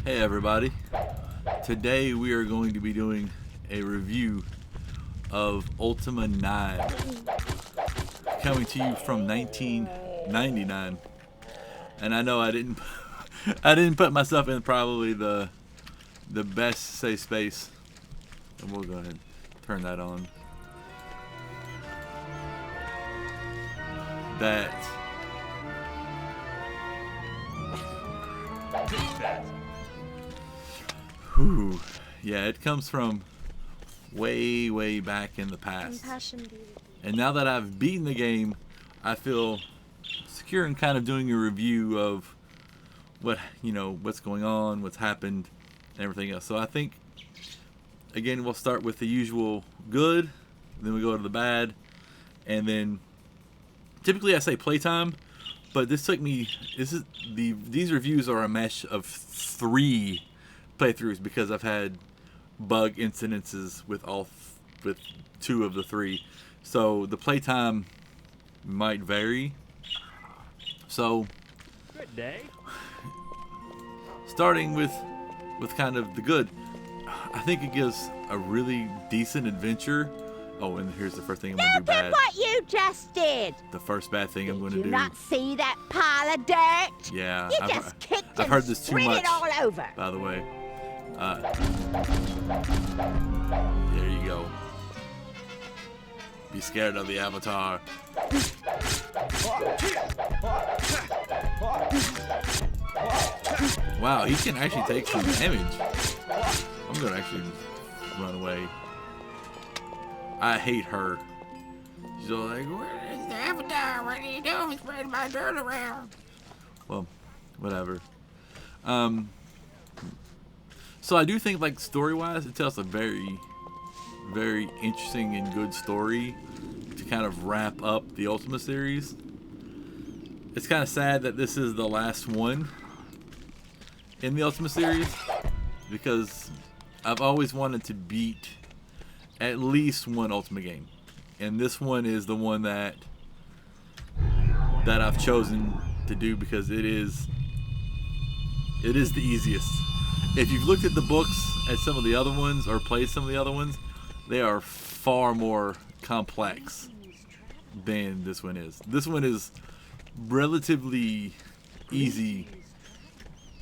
Hey everybody, today we are going to be doing a review of Ultima 9, coming to you from 1999. And I know I didn't put myself in probably the best safe space. And we'll go ahead and turn that on. That whew, yeah, it comes from way back in the past. And now that I've beaten the game, I feel secure in kind of doing a review of what's going on, what's happened, and everything else. So I think, again, we'll start with the usual good, then we go to the bad, and then typically I say playtime, but these reviews are a mesh of 3 playthroughs because I've had bug incidences with with 2 of the 3, so the playtime might vary. So good day. Starting with kind of the good, I think it gives a really decent adventure. Oh, and here's the first thing I'm going to do bad. Look at what you just did! The first bad thing I'm going to do. Did you not see that pile of dirt? Yeah, You just kicked I've heard this too much, it all over. by the way. There you go. Be scared of the Avatar. Wow, he can actually take some damage. I'm gonna actually run away. I hate her. She's all like, "Where's the Avatar? What are you doing spreading my dirt around?" Well, whatever. So I do think, like, story-wise, it tells a very interesting and good story to kind of wrap up the Ultima series. It's kind of sad that this is the last one in the Ultima series, because I've always wanted to beat at least one Ultima game, and this one is the one that I've chosen to do because it is the easiest. If you've looked at the books at some of the other ones or played some of the other ones, they are far more complex than this one is. This one is relatively easy,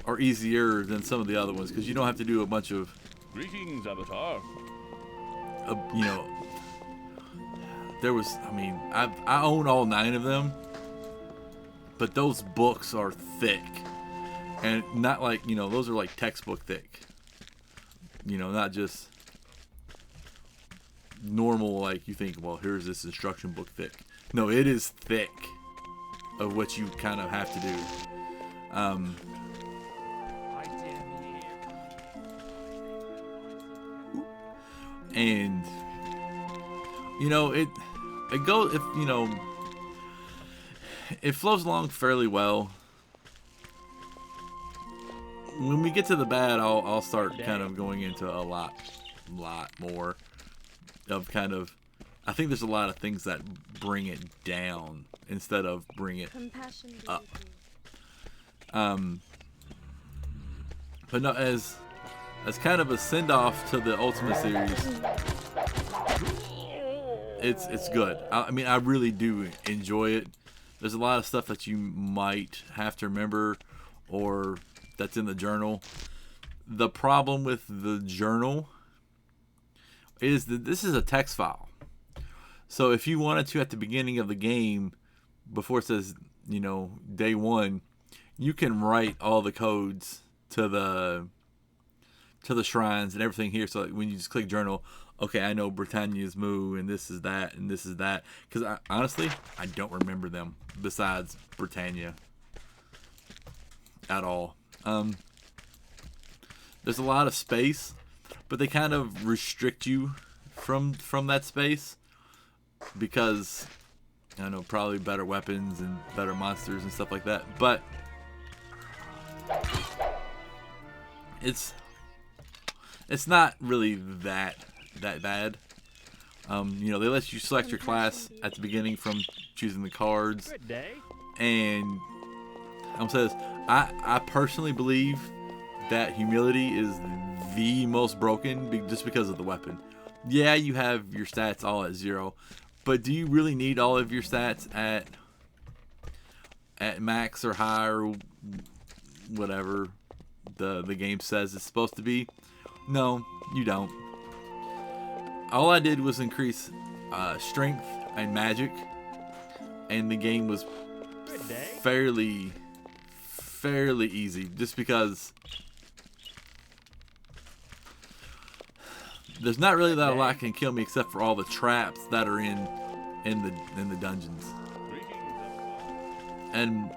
or easier than some of the other ones, because you don't have to do a bunch of Greetings, Avatar. I own all 9 of them, but those books are thick, and not like, those are like textbook thick, not just normal, like you think, well, here's this instruction book thick. No, it is thick of what you kind of have to do. And it flows along fairly well. When we get to the bad, I'll start kind of going into a lot more of kind of, I think there's a lot of things that bring it down instead of bring it up. But no, as kind of a send-off to the Ultima series, it's good. I really do enjoy it. There's a lot of stuff that you might have to remember, or that's in the journal. The problem with the journal is that this is a text file. So if you wanted to, at the beginning of the game, before it says, day 1, you can write all the codes to the shrines and everything here. So when you just click journal, okay, I know Britannia's Moo, and this is that, and this is that. Because honestly, I don't remember them besides Britannia at all. There's a lot of space, but they kind of restrict you from that space, because I know probably better weapons and better monsters and stuff like that. But it's not really that bad. They let you select your class at the beginning from choosing the cards. Good day. And says, I personally believe that humility is the most broken just because of the weapon. Yeah, you have your stats all at 0, but do you really need all of your stats at max or high or whatever the game says it's supposed to be? No, you don't. All I did was increase strength and magic, and the game was fairly easy, just because there's not really that a lot can kill me except for all the traps that are in the dungeons. And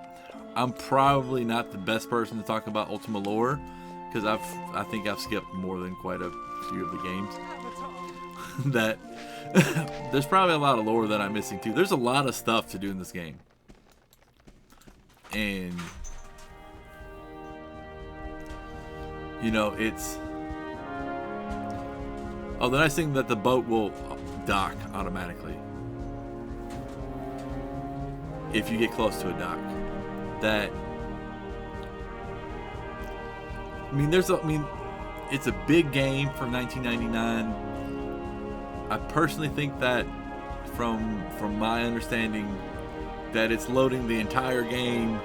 I'm probably not the best person to talk about Ultima lore, because I think I've skipped more than quite a few of the games. That there's probably a lot of lore that I'm missing too. There's a lot of stuff to do in this game, and you know, it's the nice thing that the boat will dock automatically if you get close to a dock. That, I mean, it's a big game for 1999. I personally think that from my understanding that it's loading the entire game,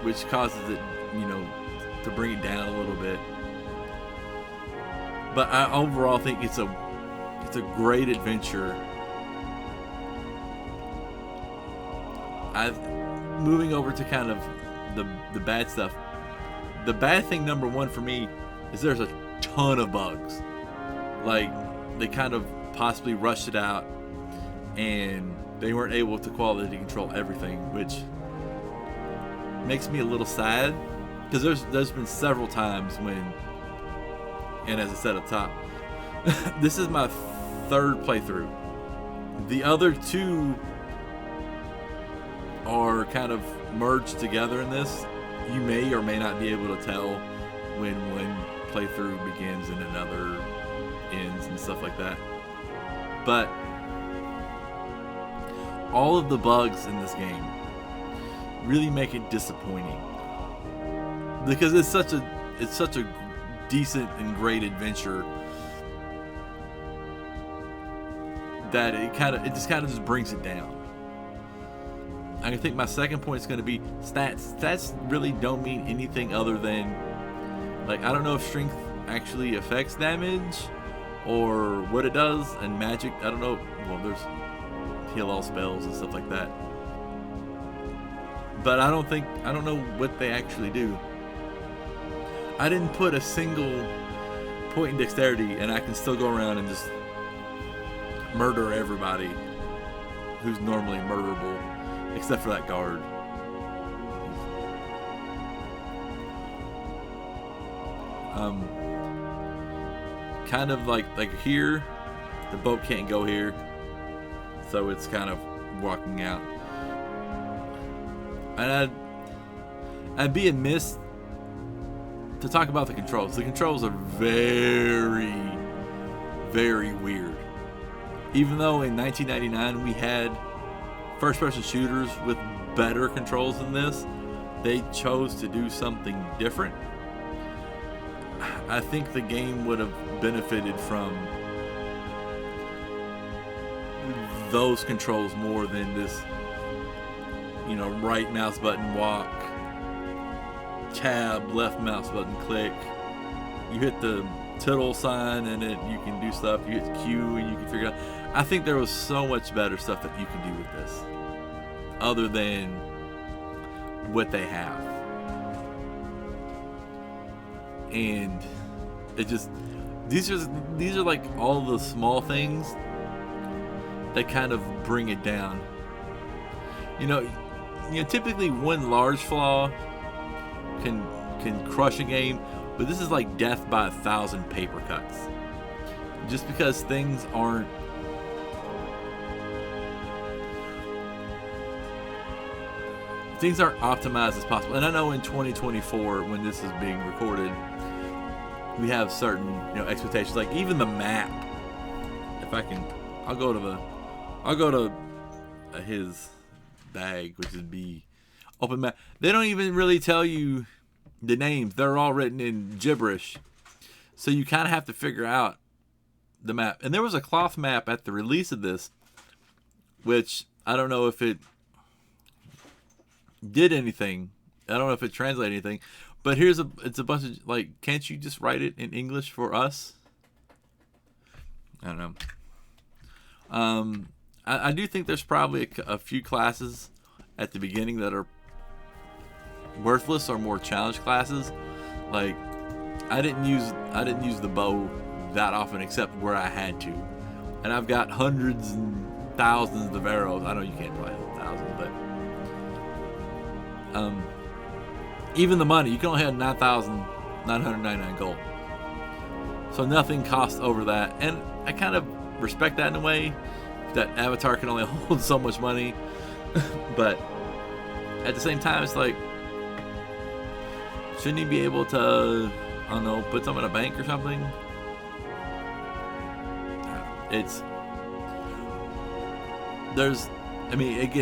which causes it, you know, to bring it down a little bit. But I overall think it's a great adventure. Moving over to kind of the bad stuff. The bad thing, number one for me, is there's a ton of bugs. Like, they kind of possibly rushed it out, and they weren't able to quality control everything, which makes me a little sad, because there's been several times when, and as I said up top, this is my 3rd playthrough. The other 2 are kind of merged together in this. You may or may not be able to tell when one playthrough begins and another ends and stuff like that. But all of the bugs in this game really make it disappointing, because it's such a decent and great adventure that it just brings it down. I think my second point is going to be stats. Stats really don't mean anything other than, like, I don't know if strength actually affects damage or what it does, and magic, I don't know. Well, there's heal all spells and stuff like that, but I don't know what they actually do. I didn't put a single point in dexterity, and I can still go around and just murder everybody who's normally murderable, except for that guard. Kind of like here, the boat can't go here, so it's kind of walking out. And I'd be amiss to talk about the controls. The controls are very, very weird. Even though in 1999 we had first-person shooters with better controls than this, they chose to do something different. I think the game would have benefited from those controls more than this, you know, right mouse button walk, tab, left mouse button click. You hit the tittle sign and you can do stuff. You hit Q and you can figure out. I think there was so much better stuff that you can do with this, other than what they have. And it just, these are like all the small things that kind of bring it down. You know, typically one large flaw can crush a game, but this is like death by 1,000 paper cuts. Just because things aren't optimized as possible. And I know in 2024, when this is being recorded, we have certain, expectations. Like even the map. If I can, I'll go to his bag, which would be open map. They don't even really tell you the names. They're all written in gibberish. So you kind of have to figure out the map. And there was a cloth map at the release of this, which I don't know if it did anything. I don't know if it translated anything. But it's a bunch of, like, can't you just write it in English for us? I don't know. I do think there's probably a few classes at the beginning that are worthless or more challenge classes. Like, I didn't use the bow that often except where I had to, and I've got hundreds and thousands of arrows. I know you can't play thousands, but even the money, you can only have 9,999 gold, so nothing costs over that. And I kind of respect that in a way, that Avatar can only hold so much money. But at the same time, it's like, shouldn't he be able to, I don't know, put some in a bank or something? Again,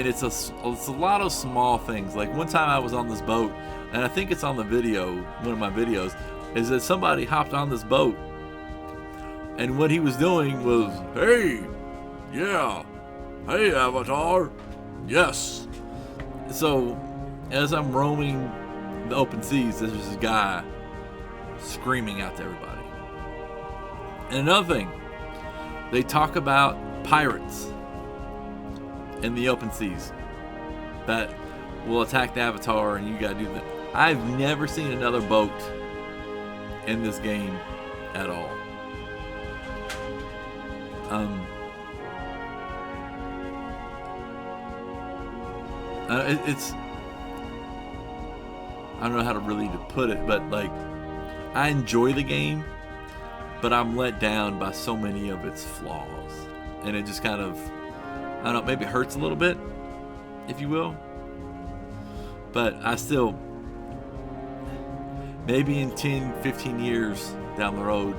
it's a lot of small things. Like, one time I was on this boat, and I think it's on the video, one of my videos, is that somebody hopped on this boat, and what he was doing was, hey, yeah, hey, Avatar, yes. So, as I'm roaming the open seas, there's this guy screaming out to everybody. And another thing, they talk about pirates in the open seas that will attack the Avatar, and you gotta do that. I've never seen another boat in this game at all. It's, I don't know how to really put it, but like, I enjoy the game, but I'm let down by so many of its flaws, and it just kind of, I don't know, maybe hurts a little bit, if you will. But I still, maybe in 10, 15 years down the road,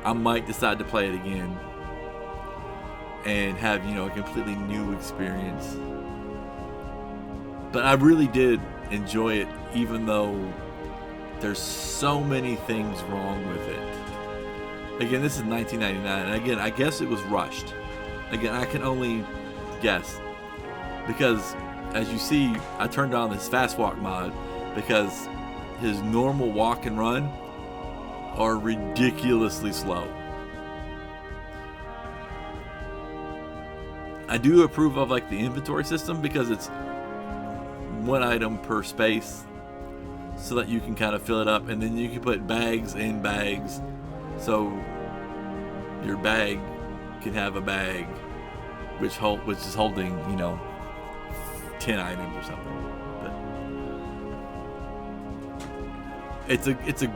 I might decide to play it again and have, a completely new experience. But I really did enjoy it, even though there's so many things wrong with it. Again, this is 1999, and again, I guess it was rushed. Again, I can only guess, because as you see, I turned on this fast walk mod because his normal walk and run are ridiculously slow. I do approve of like the inventory system because it's one item per space, so that you can kind of fill it up, and then you can put bags in bags, so your bag can have a bag which is holding 10 items or something. But it's a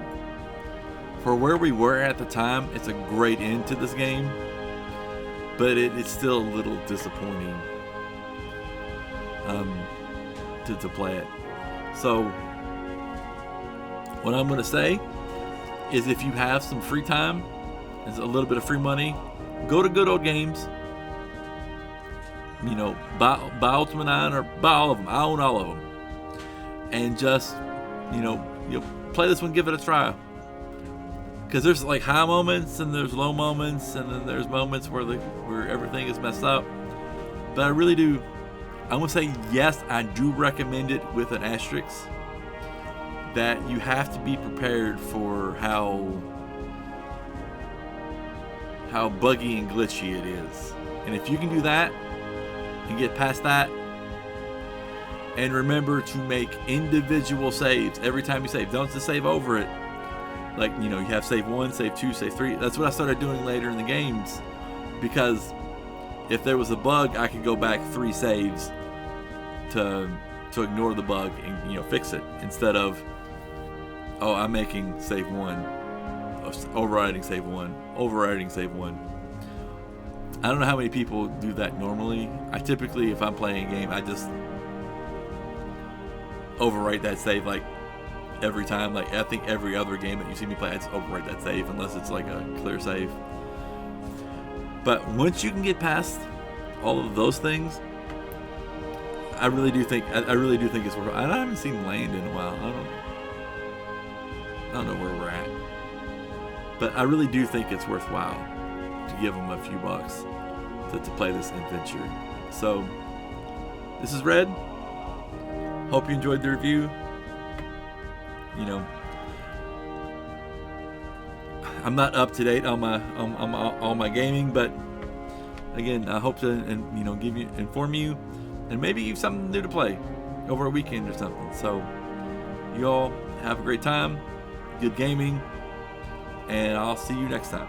for where we were at the time, it's a great end to this game, but it's still a little disappointing to play it. So what I'm going to say is, if you have some free time and a little bit of free money, go to Good Old Games. Buy Ultima 9 or buy all of them. I own all of them. And just, play this one, give it a try. Because there's like high moments and there's low moments, and then there's moments where everything is messed up. But I really do, I'm going to say yes, I do recommend it with an asterisk, that you have to be prepared for how buggy and glitchy it is. And if you can do that and get past that, and remember to make individual saves every time you save. Don't just save over it. Like, you have save 1, save 2, save 3. That's what I started doing later in the games, because if there was a bug, I could go back 3 saves to ignore the bug and fix it, instead of, I'm making save 1, overriding save 1, overriding save 1. I don't know how many people do that normally. I typically, if I'm playing a game, I just overwrite that save like every time. Like, I think every other game that you see me play, I just overwrite that save unless it's like a clear save. But once you can get past all of those things, I really do think it's worth. I haven't seen Land in a while. I don't know where we're at, but I really do think it's worthwhile to give them a few bucks to play this adventure. So this is Red. Hope you enjoyed the review. You know, I'm not up to date on my gaming, but again, I hope to inform you, and maybe give something new to play over a weekend or something. So you all have a great time, good gaming, and I'll see you next time.